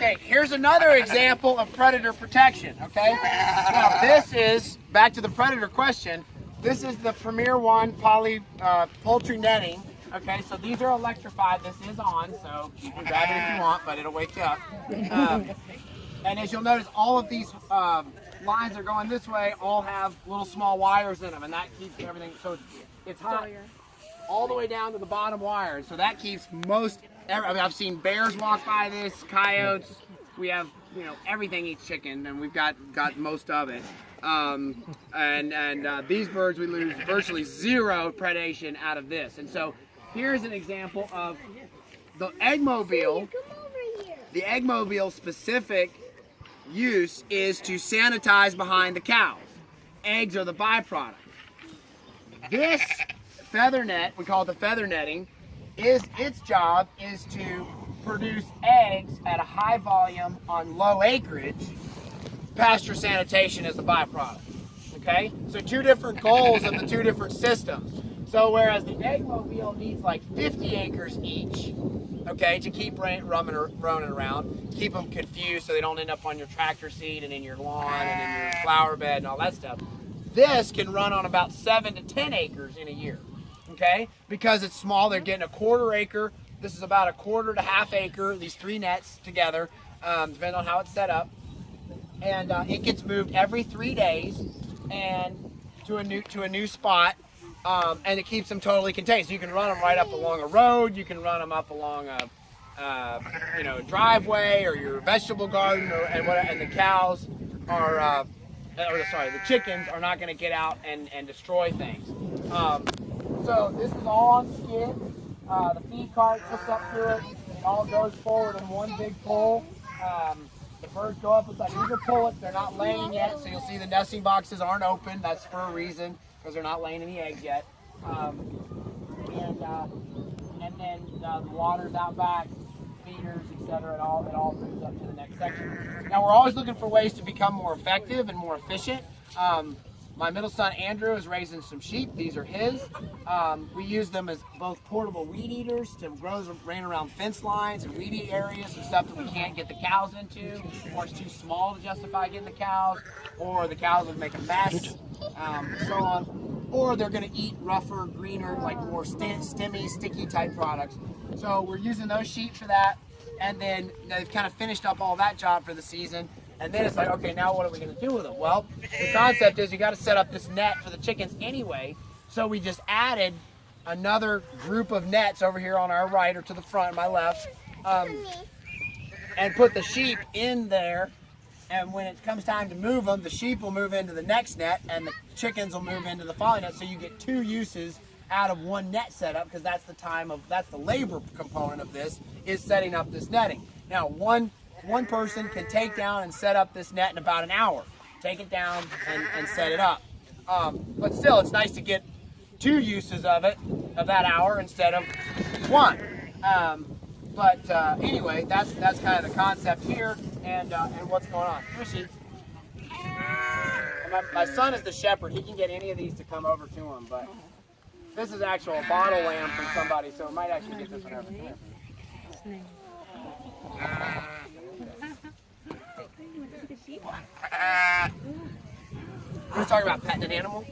Okay, here's another example of predator protection, okay? Now this is, back to the predator question, this is the Premier One poultry netting. Okay, so these are electrified. This is on, so you can grab it if you want, but it'll wake you up. And as you'll notice, all of these lines are going this way, all have little small wires in them, and that keeps everything, so it's hot all the way down to the bottom wire. So that keeps I mean, I've seen bears walk by this, coyotes. We have, you know, everything eats chicken, and we've got most of it. These birds, we lose virtually zero predation out of this. And so here's an example of the eggmobile. The eggmobile specific use is to sanitize behind the cows. Eggs are the byproduct. This feather net, we call it the feather netting, its job is to produce eggs at a high volume on low acreage. Pasture sanitation is the byproduct. Okay? So two different goals of the two different systems. So whereas the eggmobile needs like 50 acres each, okay, to keep running around, keep them confused so they don't end up on your tractor seat and in your lawn and in your flower bed and all that stuff. This can run on about 7 to 10 acres in a year, okay? Because it's small, they're getting a 1/4 acre. This is about a 1/4 to 1/2 acre, these 3 nets together, depending on how it's set up. And it gets moved every 3 days and to a new spot. And it keeps them totally contained. So you can run them right up along a road. You can run them up along a driveway or your vegetable garden, and the cows are, the chickens are not going to get out and destroy things. So this is all on skid. The feed cart hooks up to it. It all goes forward in one big pull. The birds go up inside. These are pullets. They're not laying yet, so you'll see the nesting boxes aren't open. That's for a reason, because they're not laying any eggs yet. And then the water's out back, feeders, etc. It all moves up to the next section. Now we're always looking for ways to become more effective and more efficient. My middle son Andrew is raising some sheep. These are his. We use them as both portable weed eaters to rain around fence lines and weedy areas and stuff that we can't get the cows into, or it's too small to justify getting the cows, or the cows would make a mess, so on. Or they're going to eat rougher, greener, like more stemmy, sticky type products. So we're using those sheep for that, and then they've kind of finished up all that job for the season. And then it's like, okay, now what are we going to do with them? Well, the concept is you got to set up this net for the chickens anyway. So we just added another group of nets over here on our right, or to the front, my left, and put the sheep in there. And when it comes time to move them, the sheep will move into the next net, and the chickens will move into the following net. So you get 2 uses out of 1 net setup, because that's the labor component of this, is setting up this netting. Now, one person can take down and set up this net in about an hour. Take it down and set it up. But still, it's nice to get 2 uses of that hour instead of 1. Anyway, that's kind of the concept here, and what's going on. Here's my son is the shepherd. He can get any of these to come over to him, but this is actual bottle lamb from somebody, so it might actually get this one over. Come here. We're talking about petting an animal.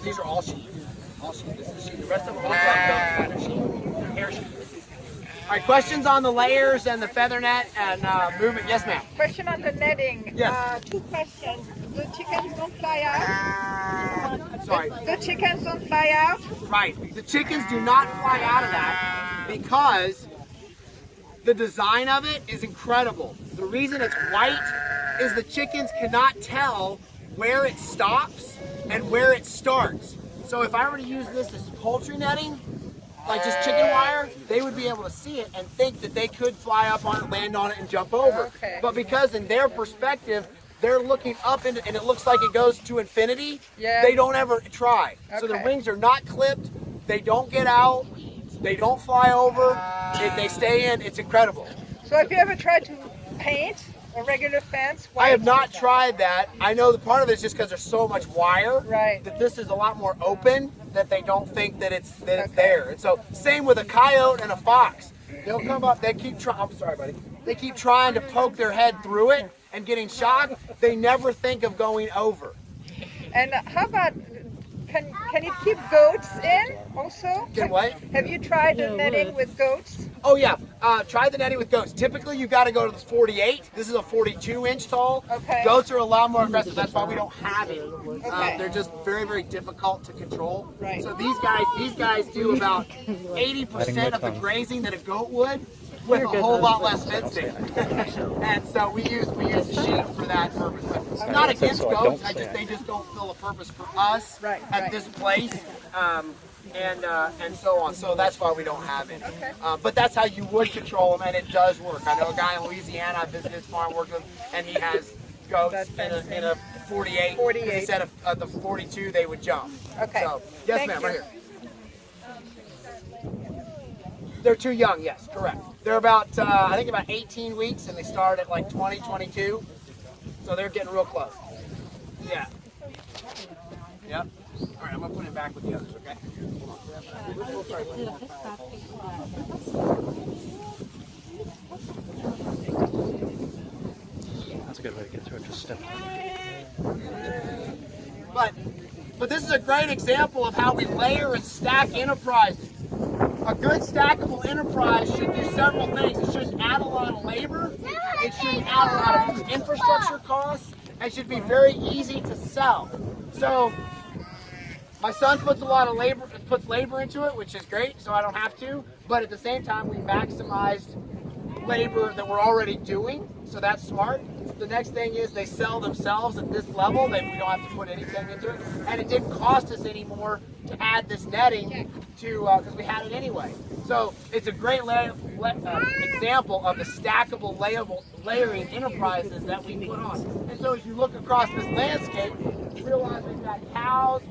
These are all sheep. All sheep. This is sheep. The rest of them are sheep. Hair sheep. All right, questions on the layers and the feather net and movement? Yes, ma'am. Question on the netting. Yes. 2 questions. The chickens don't fly out? Sorry. The chickens don't fly out? Right. The chickens do not fly out of that because the design of it is incredible. The reason it's white is the chickens cannot tell where it stops and where it starts. So if I were to use this as poultry netting, like just chicken wire, they would be able to see it and think that they could fly up on it, land on it, and jump over. Okay. But because in their perspective, they're looking up and it looks like it goes to infinity, they don't ever try. Okay. So their wings are not clipped, they don't get out, they don't fly over, they stay in. It's incredible. So have you ever tried to paint a regular fence? I have not tried that. I know that part of it is just because there's so much wire. Right. That this is a lot more open, that they don't think that it's there. And so same with a coyote and a fox. They'll come up, they keep trying, I'm sorry buddy. They keep trying to poke their head through it and getting shocked. They never think of going over. And how about, can it keep goats in also? Can what? Have you tried the netting with goats? Oh yeah, try the netting with goats. Typically you got to go to the 48. This is a 42 inch tall. Okay. Goats are a lot more aggressive. That's why we don't have it. Okay. They're just very, very difficult to control. Right. So these guys do about 80% of the grazing that a goat would, with a whole lot less fencing. And so we use sheep for that purpose. But I'm not against goats. They just don't fill a purpose for us at this place. And so on. So that's why we don't have it. But that's how you would control them, and it does work. I know a guy in Louisiana. I visited his farm, worked with him, and he has goats in a 48. Instead of the 42, they would jump. Okay. So yes, ma'am, right here. They're too young. Yes, correct. They're about I think about 18 weeks, and they start at like 20, 22. So they're getting real close. Yeah. Yep. All right, I'm gonna put it back with the others, okay? That's a good way to get through it, just step. But this is a great example of how we layer and stack enterprises. A good stackable enterprise should do several things. It shouldn't add a lot of labor. It shouldn't add a lot of infrastructure costs. It should be very easy to sell. So my son puts labor into it, which is great, so I don't have to. But at the same time, we maximized labor that we're already doing, so that's smart. The next thing is they sell themselves at this level. We don't have to put anything into it, and it didn't cost us any more to add this netting to because we had it anyway. So it's a great example of the stackable layering enterprises that we put on. And so as you look across this landscape, you realize we've got cows,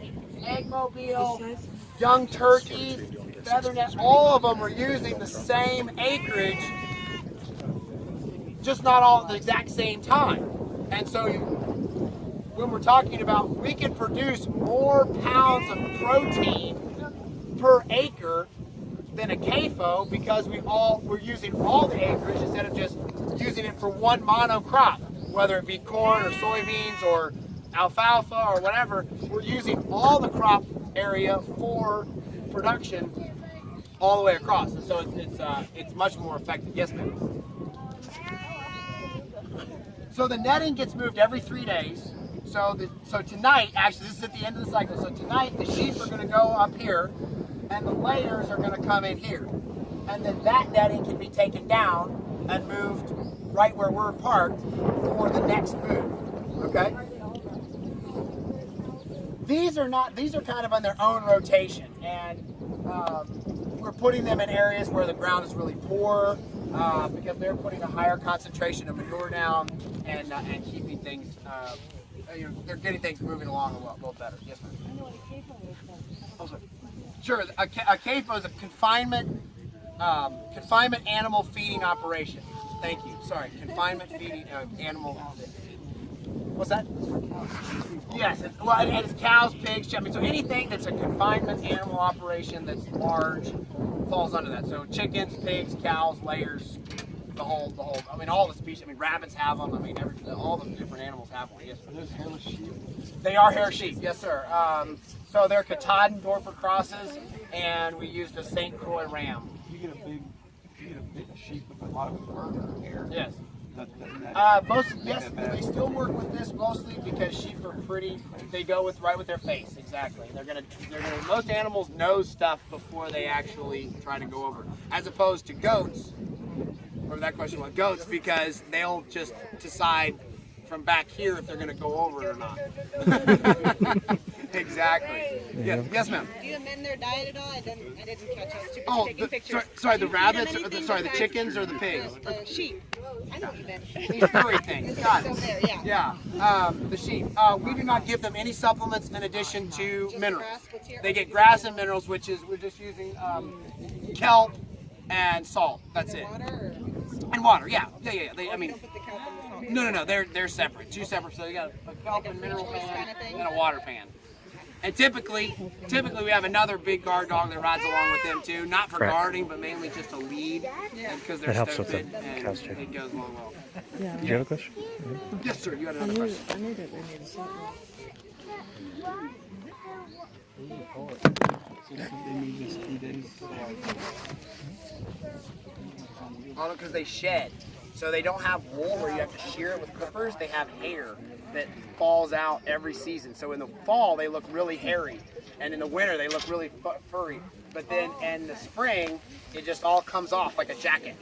eggmobile, young turkeys, Feathernet. All of them are using the same acreage, just not all at the exact same time. And so when we're talking about, we can produce more pounds of protein per acre than a CAFO because we're using all the acreage instead of just using it for one monocrop, whether it be corn or soybeans or alfalfa or whatever. We're using all the crop area for production all the way across, and so it's much more effective. Yes, ma'am. So the netting gets moved every 3 days. So tonight, actually, this is at the end of the cycle. So tonight, the sheep are going to go up here, and the layers are going to come in here, and then that netting can be taken down and moved right where we're parked for the next move. Okay. These are kind of on their own rotation, and we're putting them in areas where the ground is really poor because they're putting a higher concentration of manure down and keeping things, they're getting things moving along a little better. Yes, ma'am. Oh, sorry. Sure. A CAFO is a confinement animal feeding operation. Thank you. Sorry, confinement feeding animal. What's that? Yes, and it's cows, pigs, chickens. So anything that's a confinement animal operation that's large falls under that. So chickens, pigs, cows, layers, the whole. I mean, all the species. I mean, rabbits have them. I mean, all the different animals have one. Yes. Are those hairless sheep? They are hair sheep. Yes, sir. So they're Katahdin Dorper crosses, and we used a St. Croix ram. You get a big sheep with a lot of fur or hair. Yes. Yes, they still work with this mostly because sheep are pretty. They go right with their face. Exactly. They're gonna. Most animals know stuff before they actually try to go over, as opposed to goats. Or that question was goats because they'll just decide from back here if they're going to go over it or not. Exactly. Yeah. Yes, ma'am. Do you amend their diet at all? I didn't catch it. Oh, sorry, the rabbits, the chickens or the pigs? The sheep. I know you meant. These furry things. Got it. Yeah. The sheep. We do not give them any supplements in addition to minerals. They get grass and minerals, which is we're just using kelp and salt. That's it. And water. Yeah. I mean. No. They're separate. Two separate. So you got a kelp and mineral pan kind of thing? and a water pan. And typically we have another big guard dog that rides along with them too. Not for guarding, but mainly just to lead. Because they're helps with stupid the and cows, too. it goes along well. Do you have a question? Yes, sir. You had another question. I knew that they needed something. Oh, because they shed. So they don't have wool where you have to shear it with clippers. They have hair that falls out every season. So in the fall, they look really hairy. And in the winter, they look really furry. But then in the spring, it just all comes off like a jacket.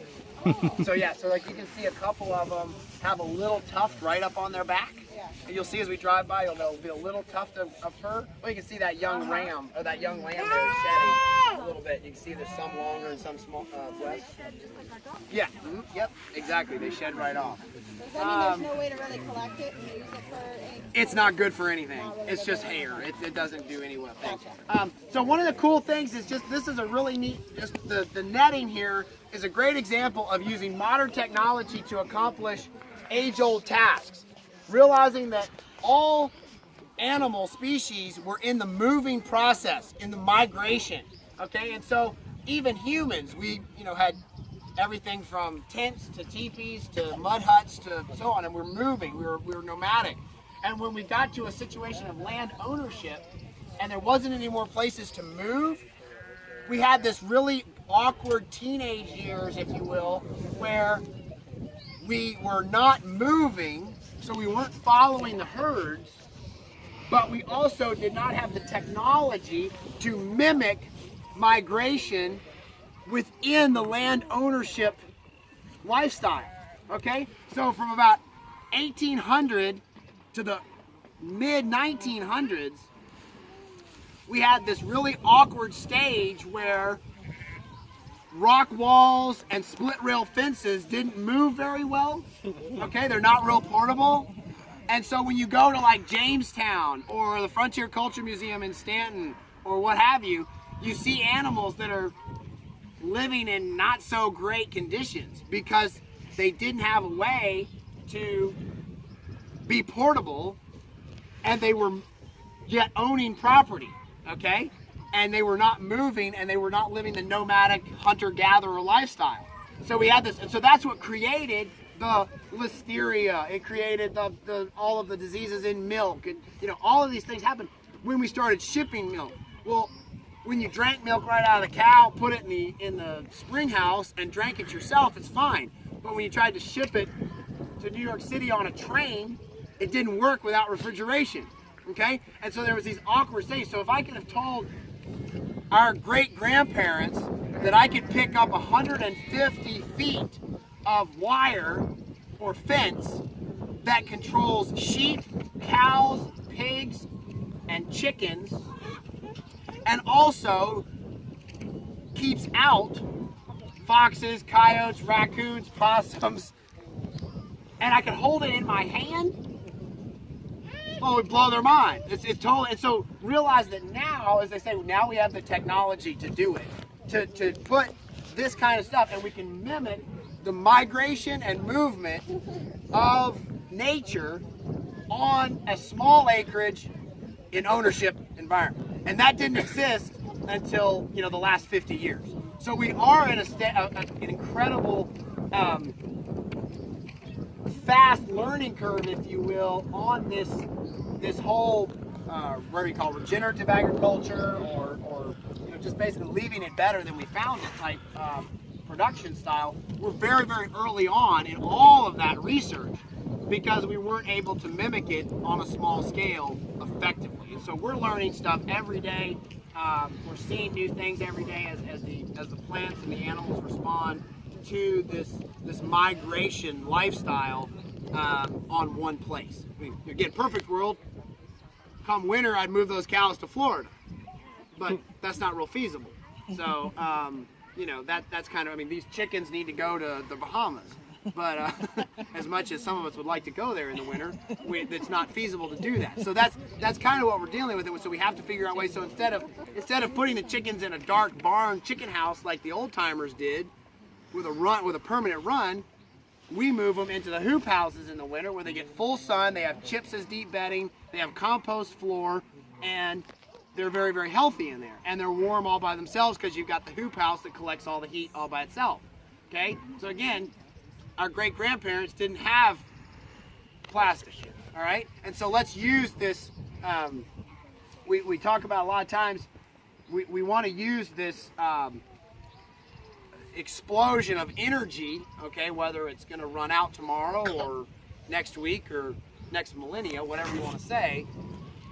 So yeah, so like you can see a couple of them have a little tuft right up on their back. And you'll see as we drive by, there'll be a little tuft of fur. Well, you can see that young ram, or that young lamb there is shedding a little bit. You can see there's some longer and some small, less. Yeah, yep, exactly. They shed right off. Does that mean there's no way to really collect it and use it for anything? It's not good for anything. It's just hair. It doesn't do any thing. So one of the cool things is just, this is a really neat, just the netting here is a great example of using modern technology to accomplish age-old tasks. Realizing that all animal species were in the moving process, in the migration, okay? And so even humans, we had everything from tents to teepees to mud huts to so on, and we're moving, we were nomadic. And when we got to a situation of land ownership and there wasn't any more places to move, we had this really awkward teenage years, if you will, where we were not moving, so we weren't following the herds, but we also did not have the technology to mimic migration within the land ownership lifestyle, okay? So from about 1800 to the mid 1900s, we had this really awkward stage where rock walls and split rail fences didn't move very well, okay? They're not real portable. And so when you go to like Jamestown or the Frontier Culture Museum in Stanton or what have you, you see animals that are living in not so great conditions because they didn't have a way to be portable and they were yet owning property, okay? And they were not moving and they were not living the nomadic hunter-gatherer lifestyle. So we had this, and so that's what created the listeria. It created all of the diseases in milk, and all of these things happened when we started shipping milk. Well, when you drank milk right out of the cow, put it in the spring house and drank it yourself, it's fine. But when you tried to ship it to New York City on a train, it didn't work without refrigeration. Okay? And so there was these awkward things. So if I could have told our great-grandparents that I could pick up 150 feet of wire or fence that controls sheep, cows, pigs, and chickens, and also keeps out foxes, coyotes, raccoons, possums, and I could hold it in my hand, well, it would blow their mind. It's totally, and so realize that now, as they say, now we have the technology to do it, to put this kind of stuff, and we can mimic the migration and movement of nature on a small acreage in ownership environment. And that didn't exist until the last 50 years. So we are in an incredible fast learning curve, if you will, on this whole what do you call regenerative agriculture, or just basically leaving it better than we found it type production style. We're very, very early on in all of that research because we weren't able to mimic it on a small scale effectively. And so we're learning stuff every day. We're seeing new things every day as the plants and the animals respond to this migration lifestyle on one place. I mean, again, perfect world. Come winter, I'd move those cows to Florida, but that's not real feasible. So that's kind of, I mean, these chickens need to go to the Bahamas, but as much as some of us would like to go there in the winter, it's not feasible to do that. So that's kind of what we're dealing with. So we have to figure out ways. So instead of putting the chickens in a dark barn chicken house like the old timers did, with a permanent run, we move them into the hoop houses in the winter where they get full sun, they have chips as deep bedding, they have compost floor, and they're very, very healthy in there. And they're warm all by themselves because you've got the hoop house that collects all the heat all by itself. Okay? So again, our great-grandparents didn't have plastic. All right? And so let's use this. We talk about a lot of times, we want to use this explosion of energy, okay, whether it's going to run out tomorrow or next week or next millennia, whatever you want to say.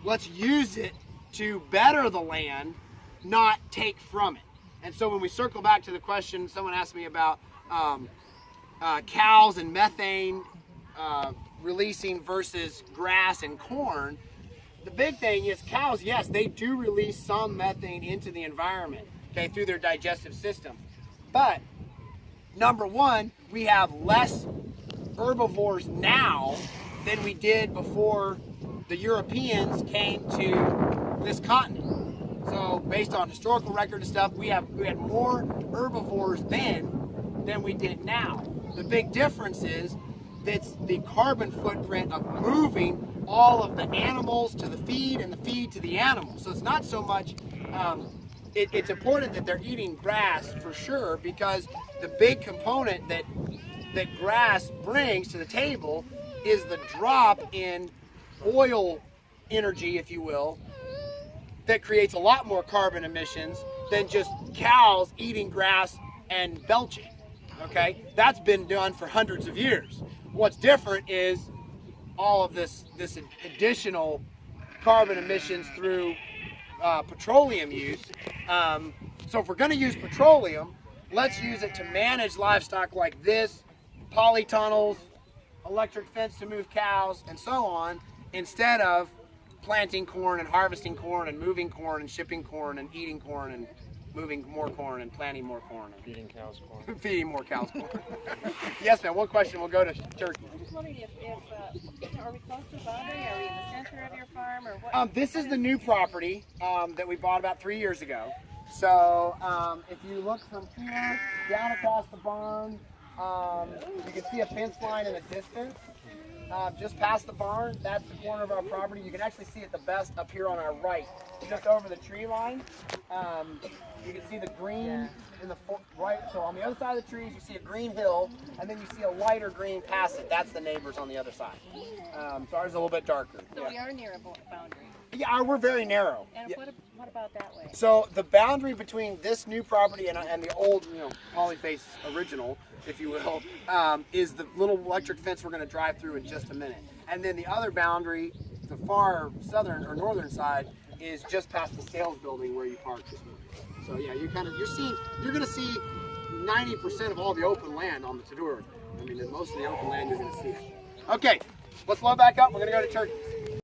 Let's use it to better the land, not take from it. And so when we circle back to the question, someone asked me about cows and methane releasing versus grass and corn. The big thing is cows, yes, they do release some methane into the environment, okay, through their digestive system. But number one, we have less herbivores now than we did before the Europeans came to this continent. So based on historical record and stuff, we had more herbivores then than we did now. The big difference is that's the carbon footprint of moving all of the animals to the feed and the feed to the animals. So it's not so much, it's important that they're eating grass for sure, because the big component that grass brings to the table is the drop in oil energy, if you will, that creates a lot more carbon emissions than just cows eating grass and belching. Okay, that's been done for hundreds of years. What's different is all of this additional carbon emissions through petroleum use. So if we're going to use petroleum, let's use it to manage livestock like this, polytunnels, electric fence to move cows, and so on, instead of planting corn and harvesting corn and moving corn and shipping corn and eating corn and moving more corn and planting more corn. And Feeding cows corn. feeding more cows corn. Yes, ma'am. One question. We'll go to turkey. I'm just wondering if are we close to a boundary? Are we in the center of your farm, or what? This is the new property that we bought about 3 years ago. So if you look from here down across the barn, you can see a fence line in the distance. Just past the barn, that's the corner of our property. You can actually see it the best up here on our right, just over the tree line. You can see the green in the right. So on the other side of the trees, you see a green hill, and then you see a lighter green past it. That's the neighbors on the other side. So ours is a little bit darker. So we are near a boundary. Yeah, we're very narrow. And what about that way? So the boundary between this new property and the old, Polyface original, if you will, is the little electric fence we're going to drive through in just a minute. And then the other boundary, the far southern or northern side, is just past the sales building where you parked this morning. So yeah, you're going to see 90% of all the open land on the Tadura. I mean, in most of the open land, you're going to see it. Okay, let's load back up. We're going to go to turkeys.